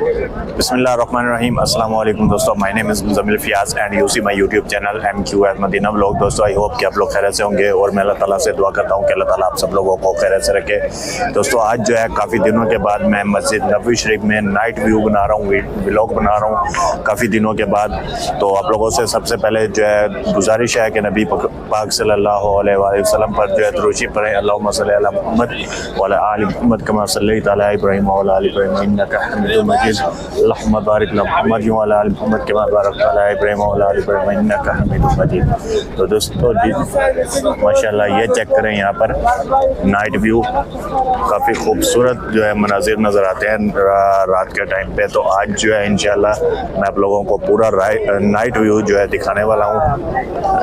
बिस्मिल्लाहिर्रहमानिर्रहीम। अस्सलाम वालेकुम दोस्तों, my name is Muzammil Fayaz and you see my YouTube channel MQF Madina vlog. दोस्तों आई होप कि आप लोग खैरियत से होंगे और मैं अल्लाह ताला से दुआ करता हूँ कि अल्लाह ताला आप सब लोगों को खैरियत से रखे। दोस्तों आज जो है काफ़ी दिनों के बाद मैं मस्जिद नबवी शरीफ में नाइट व्यू बना रहा हूँ, व्लॉग बना रहा हूँ काफ़ी दिनों के बाद। तो आप लोगों से सबसे पहले जो है गुजारिश है कि नबी पाक सल्लल्लाहु अलैहि वसल्लम पर जो है दुरूद पढ़ें। अल्लाहुम्मा सल्ली अला मुहम्मद व अला आलि मुहम्मद कमा सल्लैता अला इब्राहीम व अला आलि इब्राहीम इन्नका हमीदुम मजीद। अल्लाहुम्मा बारिक अला मुहम्मद व अला आलि मुहम्मद कमा बारकता अला इब्राहीम व अला आलि इब्राहीम इन्नका हमीदुम मजीद। तो दोस्तों माशाल्लाह ये चेक करें, यहाँ पर नाइट व्यू काफ़ी खूबसूरत जो है मनाजिर नज़र आते हैं रात के टाइम पे। तो आज जो है इंशाल्लाह मैं आप लोगों को पूरा नाइट व्यू जो है दिखाने वाला हूँ।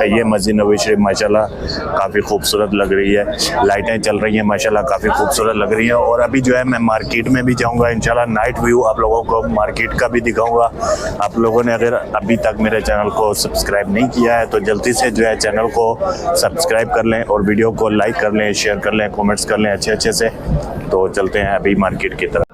ये मस्जिद नबवी शरीफ माशाल्लाह काफ़ी खूबसूरत लग रही है, लाइटें चल रही हैं माशाल्लाह काफ़ी खूबसूरत लग रही हैं। और अभी जो है मैं मार्केट में भी जाऊँगा इंशाल्लाह, नाइट व्यू आप लोगों को मार्केट का भी दिखाऊँगा। आप लोगों ने अगर अभी तक मेरे चैनल को सब्सक्राइब नहीं किया है तो जल्दी से जो है चैनल को सब्सक्राइब कर लें और वीडियो को लाइक कर लें, शेयर कर लें, कमेंट्स कर लें अच्छे से। तो चलते हैं अभी मार्केट की तरफ।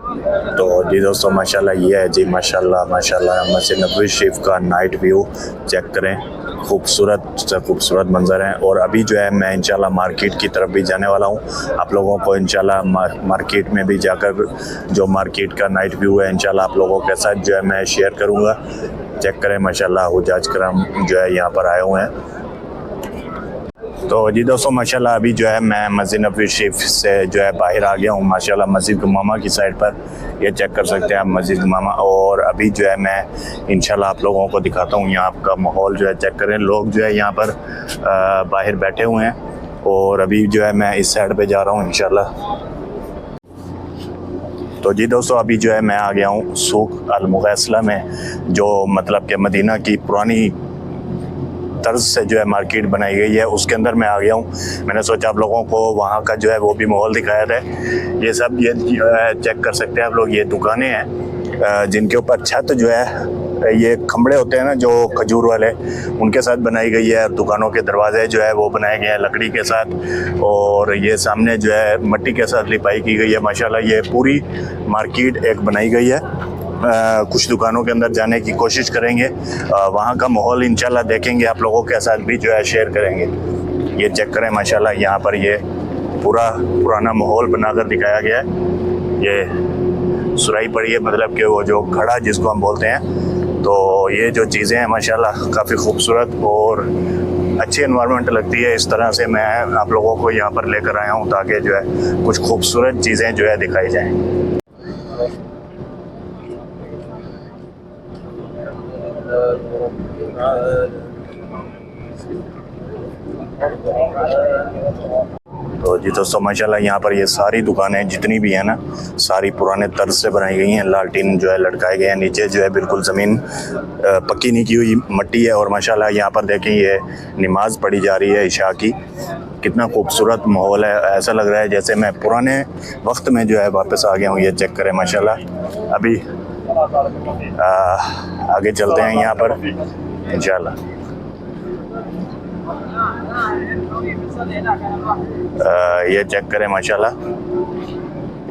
तो जी दोस्तों माशाल्लाह ये है जी, माशाल्लाह मस्जिद नबवी शरीफ का नाइट व्यू चेक करें, खूबसूरत से खूबसूरत मंजर हैं। और अभी जो है मैं इंशाल्लाह मार्केट की तरफ भी जाने वाला हूँ। आप लोगों को इंशाल्लाह मार्केट में भी जाकर जो मार्केट का नाइट व्यू है इंशाल्लाह आप लोगों के साथ जो है मैं शेयर करूँगा। चेक करें माशाल्लाह हुज्जाज करम जो है यहाँ पर आए हुए हैं। तो जी दोस्तों माशाल्लाह अभी जो है मैं मस्जिद नबवी शरीफ से जो है बाहर आ गया हूँ माशाल्लाह, मस्जिद गुमामा की साइड पर। ये चेक कर सकते हैं आप मस्जिद गुमामा। और अभी जो है मैं इंशाल्लाह आप लोगों को दिखाता हूँ यहाँ का माहौल जो है चेक करें। लोग जो है यहाँ पर बाहर बैठे हुए हैं और अभी जो है मैं इस साइड पे जा रहा हूँ इंशाल्लाह। तो जी दोस्तों अभी जो है मैं आ गया हूँ सूक अल मुगैसला में, जो मतलब कि मदीना की पुरानी तर्ज से जो है मार्केट बनाई गई है, उसके अंदर मैं आ गया हूँ। मैंने सोचा आप लोगों को वहाँ का जो है वो भी माहौल दिखाया जाए। ये सब ये चेक कर सकते हैं आप लोग, ये दुकानें हैं जिनके ऊपर छत जो है ये खंबड़े होते हैं ना जो खजूर वाले, उनके साथ बनाई गई है। दुकानों के दरवाजे जो है वो बनाए गए हैं लकड़ी के साथ, और ये सामने जो है मिट्टी के साथ लिपाई की गई है माशाल्लाह। ये पूरी मार्केट एक बनाई गई है। कुछ दुकानों के अंदर जाने की कोशिश करेंगे, वहाँ का माहौल इंशाल्लाह देखेंगे, आप लोगों के साथ भी जो है शेयर करेंगे। ये चेक करें माशाल्लाह, यहाँ पर ये पूरा पुराना माहौल बनाकर दिखाया गया है। ये सुराई पड़ी है, मतलब कि वो जो घड़ा जिसको हम बोलते हैं। तो ये जो चीज़ें हैं माशाल्लाह काफ़ी खूबसूरत और अच्छी एनवायरनमेंट लगती है। इस तरह से मैं आप लोगों को यहाँ पर लेकर आया हूँ ताकि जो है कुछ खूबसूरत चीज़ें जो है दिखाई जाएँ। तो जी दोस्तों माशाल्लाह यहाँ पर ये सारी दुकानें जितनी भी हैं ना, सारी पुराने तर्ज से बनाई गई हैं। लालटीन जो है लटकाए गए हैं, नीचे जो है बिल्कुल ज़मीन पक्की नहीं की हुई मट्टी है। और माशाल्लाह यहाँ पर देखें ये नमाज पढ़ी जा रही है इशा की। कितना खूबसूरत माहौल है, ऐसा लग रहा है जैसे मैं पुराने वक्त में जो है वापस आ गया हूँ। ये चेक करें माशाल्लाह। अभी आगे चलते हैं यहाँ पर इंशाल्लाह। ये चेक करें माशाल्लाह,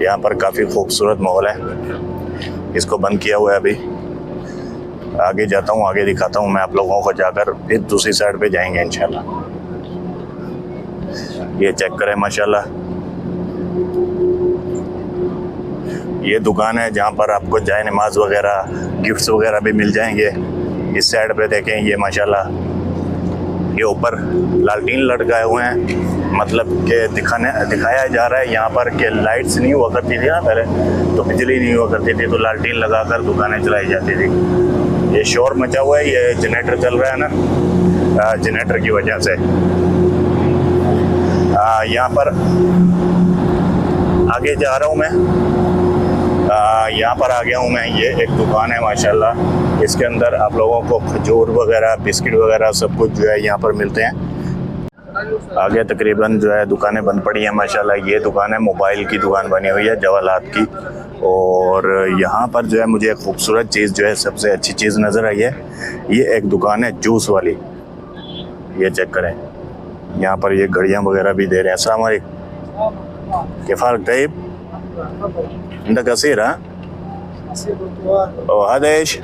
यहाँ पर काफ़ी खूबसूरत माहौल है। इसको बंद किया हुआ है अभी। आगे जाता हूँ, आगे दिखाता हूँ मैं आप लोगों को, जाकर फिर दूसरी साइड पे जाएंगे इंशाल्लाह। ये चेक करें माशाल्लाह, ये दुकान है जहाँ पर आपको जाए नमाज वगैरह गिफ्ट्स वगैरह भी मिल जाएंगे। इस साइड पे देखें ये माशाल्लाह, ये ऊपर लालटीन लटकाए हुए हैं, मतलब कि दिखाया जा रहा है यहाँ पर कि लाइट्स नहीं हुआ करती थी ना पहले, तो बिजली नहीं हुआ करती थी, तो लालटीन लगाकर दुकानें चलाई जाती थी। ये शोर मचा हुआ है, ये जनरेटर चल रहा है ना, जनरेटर की वजह से। यहाँ पर आगे जा रहा हूँ मैं, यहाँ पर आ गया हूँ मैं। ये एक दुकान है माशाल्लाह, इसके अंदर आप लोगों को खजूर वगैरह बिस्किट वगैरह सब कुछ जो है यहाँ पर मिलते हैं। आगे तकरीबन जो है दुकानें बंद पड़ी हैं माशाल्लाह। ये दुकान है मोबाइल की दुकान बनी हुई है, जवालात की। और यहाँ पर जो है मुझे एक खूबसूरत चीज़ जो है सबसे अच्छी चीज़ नज़र आई है, ये एक दुकान है जूस वाली। ये चेक करें, यहाँ पर ये घड़ियाँ वगैरह भी दे रहे हैं। अस्सलाम वालेकुम, किफ़ाल तैयब इंदा कसीर। ओ आदेश,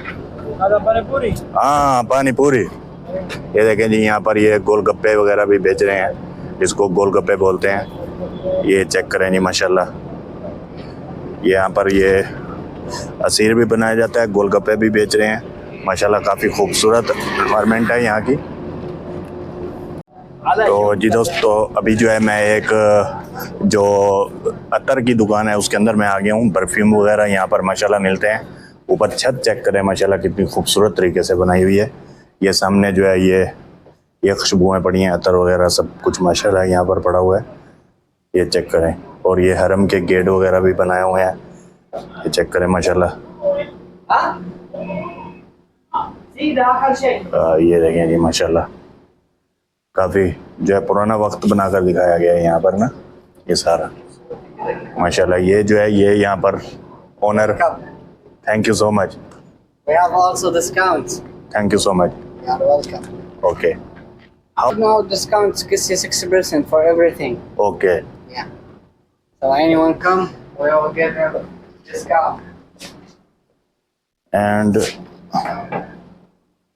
हाँ पानी पूरी। ये देखें जी, यहाँ पर ये गोलगप्पे वगैरह भी बेच रहे हैं, जिसको गोलगप्पे बोलते हैं। ये चेक करें जी माशाल्लाह, ये यहाँ पर ये असीर भी बनाया जाता है, गोलगप्पे भी बेच रहे हैं माशाल्लाह। काफ़ी खूबसूरत एनवायरनमेंट है यहाँ की। तो जी दोस्तों, अभी जो है मैं एक जो अतर की दुकान है उसके अंदर मैं आ गया हूँ। परफ्यूम वगैरह यहाँ पर माशाल्लाह मिलते हैं। ऊपर छत चेक करें माशाल्लाह, कितनी खूबसूरत तरीके से बनाई हुई है। ये सामने जो है ये खुशबुएं पड़ी हैं, अतर वगैरह सब कुछ माशाल्लाह यहाँ पर पड़ा हुआ है। ये चेक करें। और ये हरम के गेट वगैरह भी बनाए हुए हैं, ये चेक करें माशाल्लाह। ये देखें जी माशाल्लाह, काफ़ी जो है पुराना वक्त बनाकर दिखाया गया है यहाँ पर ना, ये सारा माशाल्लाह। ये जो है ये यहाँ पर owner, thank you so much. We have also discounts. Thank you so much. You are welcome. Okay Now discounts 60% for everything. Okay Yeah. So anyone come, we will give him discount. And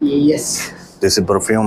Yes. This is perfume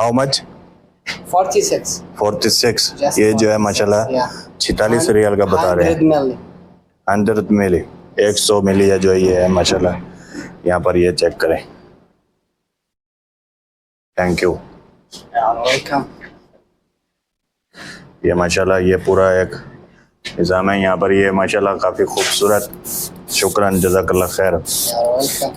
How much? 46. 46। Just ये जो है माशाल्लाह 46 रियाल का बता रहे हैं। 100 milli. 100 मिली, 100 मिली है जो ये है माशाल्लाह। यहाँ पर ये चेक करें। Thank you. You are welcome. ये माशाल्लाह ये पूरा एक निज़ाम है यहाँ पर। ये माशाल्लाह काफ़ी खूबसूरत, शुक्रान जज़ाकल्लाह खैर। You are welcome.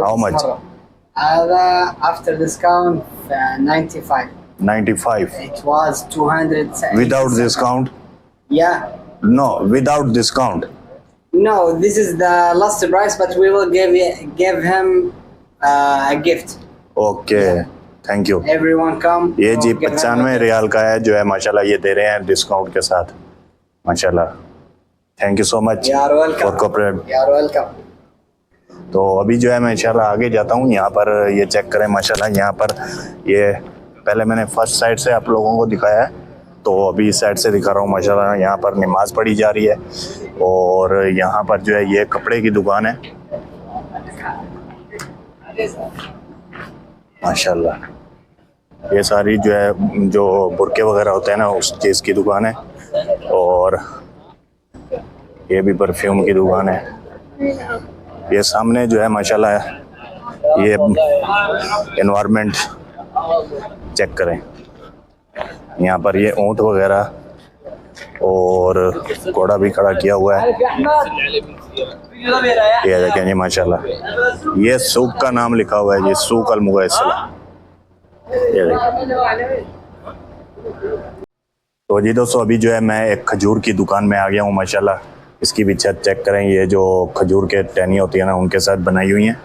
How much? After discount 95. 95 It was 200. without discount? Yeah. No, without discount. No, this is the last price, but we will give him a gift. Okay thank you. Everyone come. ये जी we'll give him a 95 gift. Riyal का है जो है माशाल्लाह, ये दे रहे हैं discount के साथ माशाल्लाह। Thank you so much You are welcome. For cooperate. You are welcome. तो अभी जो है मैं इंशाल्लाह आगे जाता हूँ। यहाँ पर ये चेक करें माशाल्लाह, यहाँ पर ये पहले मैंने फर्स्ट साइड से आप लोगों को दिखाया है, तो अभी इस साइड से दिखा रहा हूँ माशाल्लाह। यहाँ पर नमाज पढ़ी जा रही है और यहाँ पर जो है ये कपड़े की दुकान है माशाल्लाह। ये सारी जो है जो बुरके वगैरह होते हैं ना, उस चीज़ की दुकान है। और ये भी परफ्यूम की दुकान है। ये सामने जो है माशाल्लाह ये एनवायरनमेंट चेक करें। यहाँ पर ये ऊँट वगैरह और घोड़ा भी खड़ा किया हुआ है। ये देखें जी माशाल्लाह, ये सूक का नाम लिखा हुआ है जी, सूक अल मुगैसला। ये देखें। तो जी दोस्तों, अभी जो है मैं एक खजूर की दुकान में आ गया हूँ माशाल्लाह। इसकी भी छत चेक करें। ये जो खजूर के टहनी होती है ना, उनके साथ बनाई हुई हैं।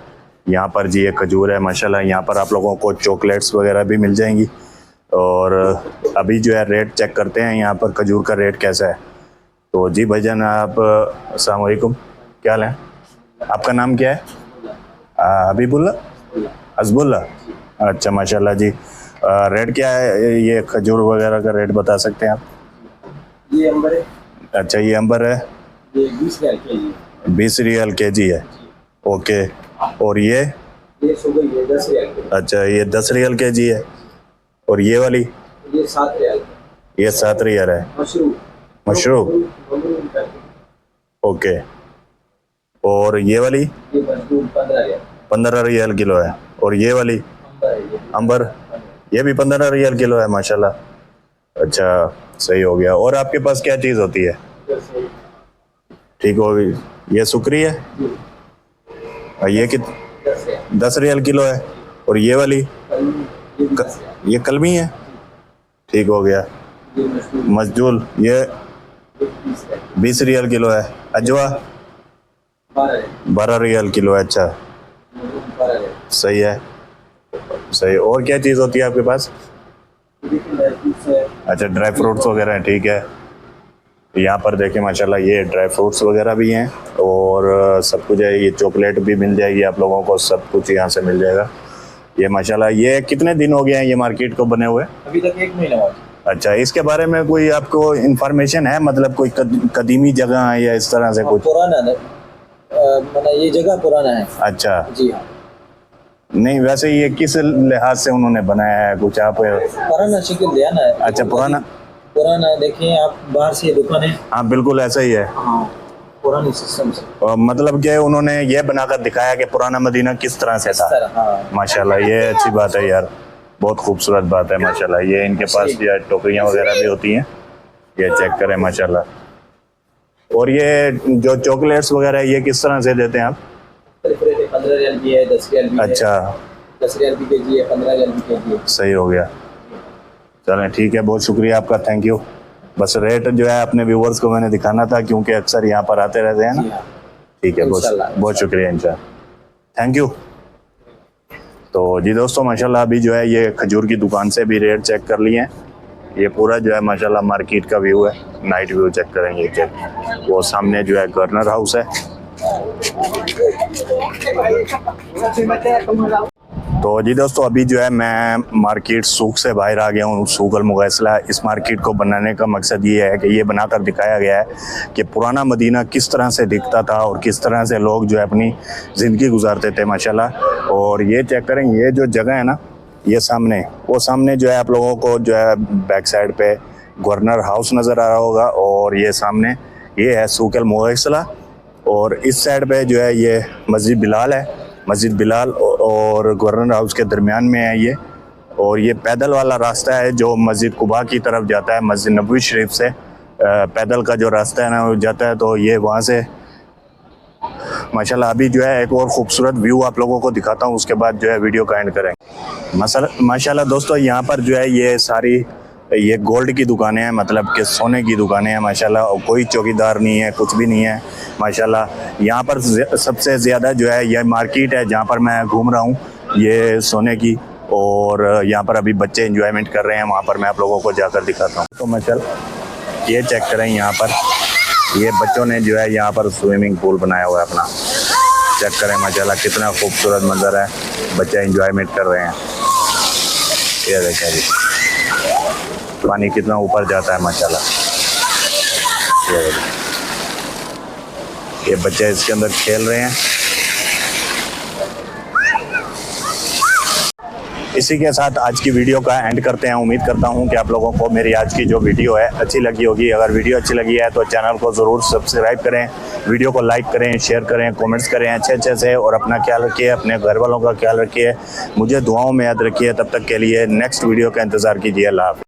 यहाँ पर जी ये खजूर है माशाल्लाह। यहाँ पर आप लोगों को चॉकलेट्स वगैरह भी मिल जाएंगी। और अभी जो है रेट चेक करते हैं यहाँ पर खजूर का रेट कैसा है। तो जी भाईजान आप अस्सलाम वालेकुम, क्या हाल है? आपका नाम क्या है? हबीबुल्ला, हज़बुल्ला। अच्छा माशाल्लाह जी। रेट क्या है ये खजूर वगैरह का रेट बता सकते हैं आप? ये अंबर है। अच्छा ये अंबर है, ये 20 रियाल केजी। 20 रियाल केजी है। ओके। और ये 10 रियाल। अच्छा ये 10 रियाल केजी है। और ये वाली ये 7 रियाल। ये 7 रियाल है। मशरूब। ओके। और ये वाली ये 15 रियाल। 15 रियाल किलो है। और ये वाली अंबर, ये भी 15 रियाल किलो है माशाल्लाह। अच्छा सही हो गया। और आपके पास क्या चीज़ होती है? ठीक हो गई। ये सुकरी है और ये 10 रियाल किलो है। और ये वाली ये कलमी है। ठीक हो गया। मजदूल ये 20 रियाल किलो है। अजवा 12 रियाल किलो है। अच्छा सही है, सही। और क्या चीज़ होती है आपके पास? अच्छा ड्राई फ्रूट्स वगैरह हैं। ठीक है। यहाँ पर देखें माशाल्लाह ये ड्राई फ्रूट्स वगैरह भी हैं और सब कुछ है। ये चॉकलेट भी मिल जाएगी आप लोगों को, सब कुछ यहाँ से मिल जाएगा। ये माशाल्लाह, ये कितने दिन हो गए हैं ये मार्केट को बने हुए? अभी तक 1 महीना हुआ। अच्छा, इसके बारे में कोई आपको इंफॉर्मेशन है, मतलब कोई कदीमी जगह है या इस तरह से कुछ? पुराना मतलब ये जगह पुराना है। अच्छा, जी हाँ। नहीं वैसे ये किस लिहाज से उन्होंने बनाया है कुछ आप? पुराना शक्ल दिया ना। अच्छा, पुराना देखिए आप, बाहर से दुकान है। हाँ बिल्कुल ऐसा ही है। हाँ, पुरानी सिस्टम से। और मतलब कि उन्होंने ये बनाकर दिखाया कि पुराना मदीना किस तरह से था। हाँ। माशाल्लाह, ये अच्छी बात है यार, बहुत खूबसूरत बात है माशाल्लाह। ये इनके पास ये टोकरियाँ वगैरह भी होती हैं, ये चेक करें माशाल्लाह। और ये जो चॉकलेट्स वगैरह ये किस तरह से देते हैं आप? 15 रियाल की है, 10 रियाल की है। अच्छा, 10 रियाल की केजी है, 15 रियाल की केजी है। सही हो गया, चलें ठीक है, बहुत शुक्रिया आपका, थैंक यू। बस रेट जो है अपने व्यूवर्स को मैंने दिखाना था, क्योंकि अक्सर यहाँ पर आते रहते हैं ना। जी हाँ। ठीक है, बहुत शुक्रिया इंशाल्लाह, थैंक यू। तो जी दोस्तों माशाल्लाह, अभी जो है ये खजूर की दुकान से भी रेट चेक कर लिए हैं। ये पूरा जो है माशाल्लाह मार्केट का व्यू है, नाइट व्यू चेक करेंगे चेक। वो सामने जो है गवर्नर हाउस है। तो जी दोस्तों, अभी जो है मैं मार्केट सूक से बाहर आ गया हूँ, सूक अल-मुगैसला। इस मार्केट को बनाने का मकसद ये है कि ये बनाकर दिखाया गया है कि पुराना मदीना किस तरह से दिखता था और किस तरह से लोग जो है अपनी ज़िंदगी गुजारते थे माशाल्लाह। और ये चेक करें, ये जो जगह है ना, ये सामने, वो सामने जो है आप लोगों को जो है बैक साइड पे गवर्नर हाउस नज़र आ रहा होगा, और ये सामने ये है सूक अल-मुगैसला। और इस साइड पे जो है ये मस्जिद बिलाल है, मस्जिद बिलाल और गवर्नर हाउस के दरमियान में है ये। और ये पैदल वाला रास्ता है जो मस्जिद कुबा की तरफ जाता है, मस्जिद नबवी शरीफ से पैदल का जो रास्ता है ना वो जाता है। तो ये वहाँ से माशाल्लाह। अभी जो है एक और ख़ूबसूरत व्यू आप लोगों को दिखाता हूँ, उसके बाद जो है वीडियो का एंड करेंगे। माशाल्लाह दोस्तों, यहाँ पर जो है ये सारी ये गोल्ड की दुकानें हैं, मतलब कि सोने की दुकानें हैं माशाल्लाह। और कोई चौकीदार नहीं है, कुछ भी नहीं है माशाल्लाह। यहाँ पर सबसे ज़्यादा जो है ये मार्केट है जहाँ पर मैं घूम रहा हूँ, ये सोने की। और यहाँ पर अभी बच्चे एंजॉयमेंट कर रहे हैं, वहाँ पर मैं आप लोगों को जाकर दिखाता हूँ। तो माशाल्लाह ये चेक करें, यहाँ पर ये बच्चों ने जो है यहाँ पर स्विमिंग पूल बनाया हुआ है अपना, चेक करें माशाल्लाह, कितना खूबसूरत मंजर है, बच्चे एंजॉयमेंट कर रहे हैं। ये देखें जी, पानी कितना ऊपर जाता है माशाल्लाह। ये बच्चे इसके अंदर खेल रहे हैं। इसी के साथ आज की वीडियो का एंड करते हैं। उम्मीद करता हूं कि आप लोगों को मेरी आज की जो वीडियो है अच्छी लगी होगी। अगर वीडियो अच्छी लगी है तो चैनल को ज़रूर सब्सक्राइब करें, वीडियो को लाइक करें, शेयर करें, कमेंट्स करें अच्छे से। और अपना ख्याल रखिए, अपने घर वालों का ख्याल रखिए, मुझे दुआओं में याद रखिए। तब तक के लिए नेक्स्ट वीडियो का इंतज़ार कीजिए। अल्लाह हाफ़िज़।